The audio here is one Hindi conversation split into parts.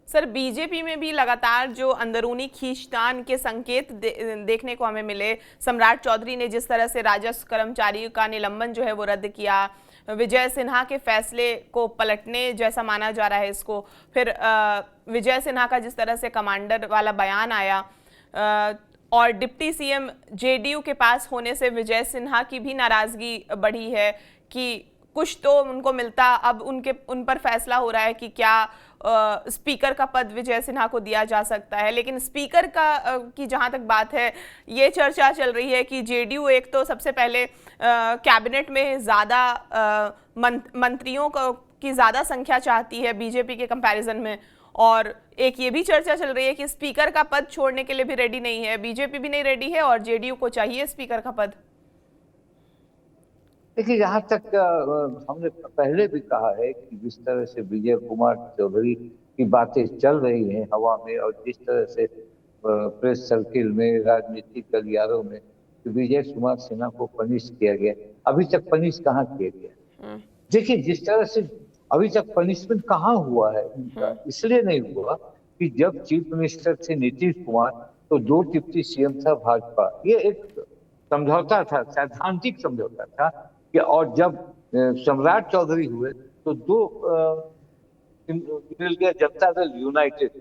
सर, बीजेपी में भी लगातार जो अंदरूनी खींचतान के संकेत देखने को हमें मिले। सम्राट चौधरी ने जिस तरह से राजस्व कर्मचारियों का निलंबन जो है वो रद्द किया, विजय सिन्हा के फैसले को पलटने जैसा माना जा रहा है इसको, फिर विजय सिन्हा का जिस तरह से कमांडर वाला बयान आया, और डिप्टी सीएम जेडीयू के पास होने से विजय सिन्हा की भी नाराजगी बढ़ी है कि कुछ तो उनको मिलता, अब उन पर फैसला हो रहा है कि क्या स्पीकर का पद विजय सिन्हा को दिया जा सकता है। लेकिन स्पीकर का की जहां तक बात है, ये चर्चा चल रही है कि जेडीयू एक तो सबसे पहले कैबिनेट में ज़्यादा मंत्रियों की ज़्यादा संख्या चाहती है बीजेपी के कंपैरिजन में, और एक ये भी चर्चा चल रही है कि स्पीकर का पद छोड़ने के लिए भी रेडी नहीं है, बीजेपी भी नहीं रेडी है और जेडीयू को चाहिए स्पीकर का पद। देखिए, जहाँ तक हमने पहले भी कहा है कि जिस तरह से विजय कुमार चौधरी की बातें चल रही हैं हवा में, और जिस तरह से प्रेस सर्किल में, राजनीतिक गलियारों में विजय कुमार सिन्हा को पनिश किया गया, अभी तक पनिश कहाँ किया गया। देखिए, जिस तरह से अभी तक पनिशमेंट कहाँ हुआ है उनका, इसलिए नहीं हुआ कि जब चीफ मिनिस्टर थे नीतीश कुमार तो 2 डिप्टी सीएम था भाजपा। ये एक समझौता था, सैद्धांतिक समझौता था कि, और जब सम्राट चौधरी हुए तो 2 मिल गया जनता दल यूनाइटेड,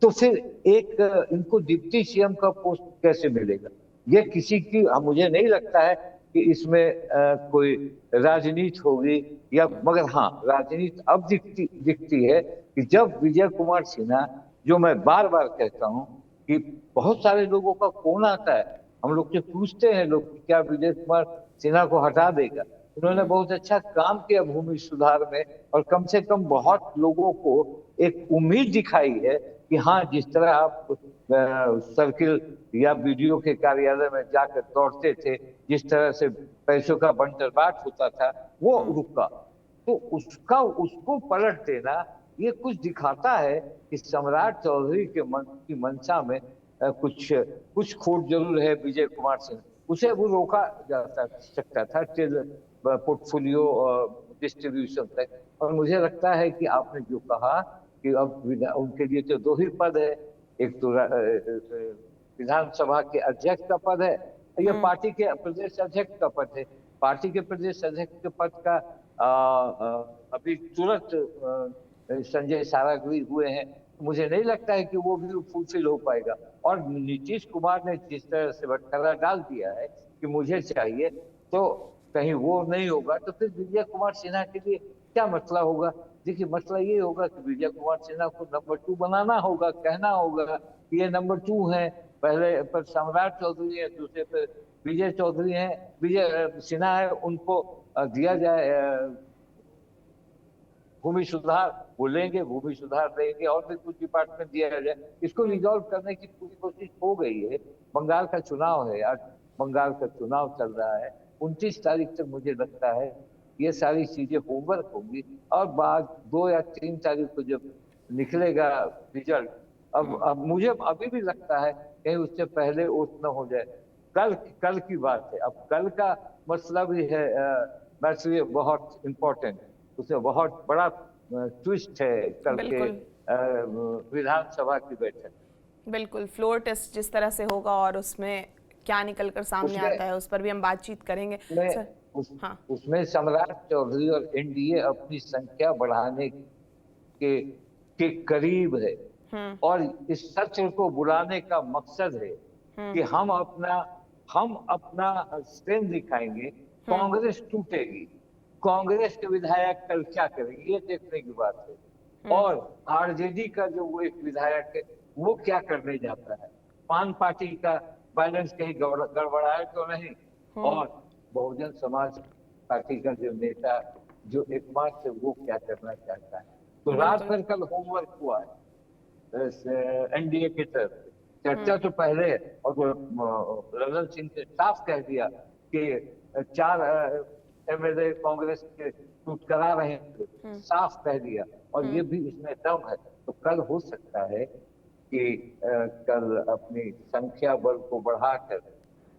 तो फिर एक इनको डिप्टी सीएम का पोस्ट कैसे मिलेगा। ये किसी की, मुझे नहीं लगता है कि इसमें कोई राजनीति होगी, या मगर हाँ, राजनीति अब दिखती है कि जब विजय कुमार सिन्हा, जो मैं बार बार कहता हूं कि बहुत सारे लोगों का फोन आता है, हम लोग से पूछते हैं लोग क्या विजय कुमार सिन्हा को हटा देगा। उन्होंने बहुत अच्छा काम किया भूमि सुधार में, और कम से कम बहुत लोगों को एक उम्मीद दिखाई है कि हाँ, जिस तरह आप सर्किल या बीडीओ के कार्यालय में जाकर दौड़ते थे, जिस तरह से पैसों का बंटरबाट होता था, वो रुका। तो उसको पलट देना, ये कुछ दिखाता है कि सम्राट चौधरी के मन की मंशा में कुछ खोट जरूर है विजय कुमार सिंह। उसे वो रोका जा सकता था पोर्टफोलियो डिस्ट्रीब्यूशन तक। और मुझे लगता है कि आपने जो कहा कि अब उनके लिए तो 2 ही पद है, एक तो विधानसभा के अध्यक्ष का पद है, या पार्टी के प्रदेश अध्यक्ष का पद है। पार्टी के प्रदेश अध्यक्ष के पद का अभी तुरंत संजय सारागवी हुए हैं, मुझे नहीं लगता है कि वो भी फुलफिल हो पाएगा। और नीतीश कुमार ने जिस तरह से बटखरा डाल दिया है कि मुझे चाहिए, तो कहीं वो नहीं होगा तो फिर विजय कुमार सिन्हा के लिए क्या मसला होगा। देखिए, मसला ये होगा कि विजय कुमार सिन्हा को नंबर 2 बनाना होगा, कहना होगा कि ये नंबर 2 है, पहले पर सम्राट चौधरी है, दूसरे पर विजय चौधरी है, विजय सिन्हा है, उनको दिया जाए भूमि सुधार, बोलेंगे भूमि सुधार देंगे, और भी कुछ डिपार्टमेंट दिया जाए। इसको रिजॉल्व करने की पूरी कोशिश हो गई है। बंगाल का चुनाव है, आज बंगाल का चुनाव चल रहा है, 29 तारीख तक मुझे लगता है ये सारी चीजें होमवर्क होंगी, और बाद 2 या 3 तारीख को जब निकलेगा रिजल्ट, अब मुझे अभी भी लगता है कहीं उससे पहले वोट न हो जाए। कल की बात है, अब कल का मसला भी है, मैटर बहुत इंपॉर्टेंट, उसमें बहुत बड़ा ट्विस्ट है कल के विधानसभा की बैठक। बिल्कुल, फ्लोर टेस्ट जिस तरह से होगा और उसमें क्या निकलकर सामने आता है, उस पर भी हम बातचीत करेंगे। उसमें सम्राट चौधरी और एनडीए अपनी संख्या बढ़ाने के करीब है, और इस सत्र को बुलाने का मकसद है कि हम अपना स्ट्रेंथ दिखाएंगे। कांग्रेस टूटेगी, कांग्रेस के विधायक कल क्या करेंगे, ये देखने की बात है। और आरजेडी का जो वो एक विधायक है, वो क्या करने जाता है, पान पार्टी का बैलेंस कहीं गड़बड़ाए तो नहीं, और बहुजन समाज पार्टी का जो नेता जो एकमात्र, वो क्या करना चाहता है। तो रात भर कल होमवर्क हुआ है एनडीए की तरफ से। चर्चा तो पहले, और रघुवर सिंह ने साफ कह दिया कि 4 एमएलए कांग्रेस के टूट करा रहे हैं, साफ कह दिया, और ये भी इसमें दम है। तो कल हो सकता है कि कल अपनी संख्या बल को बढ़ाकर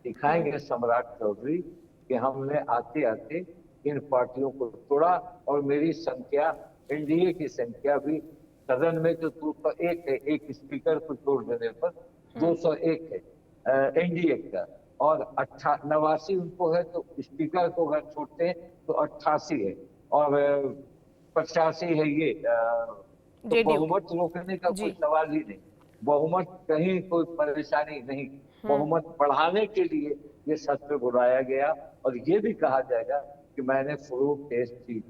दिखाएंगे सम्राट चौधरी कि हमने आते आते इन पार्टियों को तोड़ा, और मेरी संख्या, एनडीए की संख्या भी सदन में तो 201 है, एक स्पीकर को छोड़ देने पर 201 है एनडीए का, और 89 उनको है, तो स्पीकर को अगर छोड़ते हैं तो 88 है, और 85 है ये तो जेडीयू बहुमत रोकने का जी। कोई सवाल ही नहीं। बहुमत कहीं कोई परेशानी नहीं, बहुमत बढ़ाने के लिए ये सत्र बुलाया गया, और ये भी कहा जाएगा कि मैंने फ्लोर टेस्ट की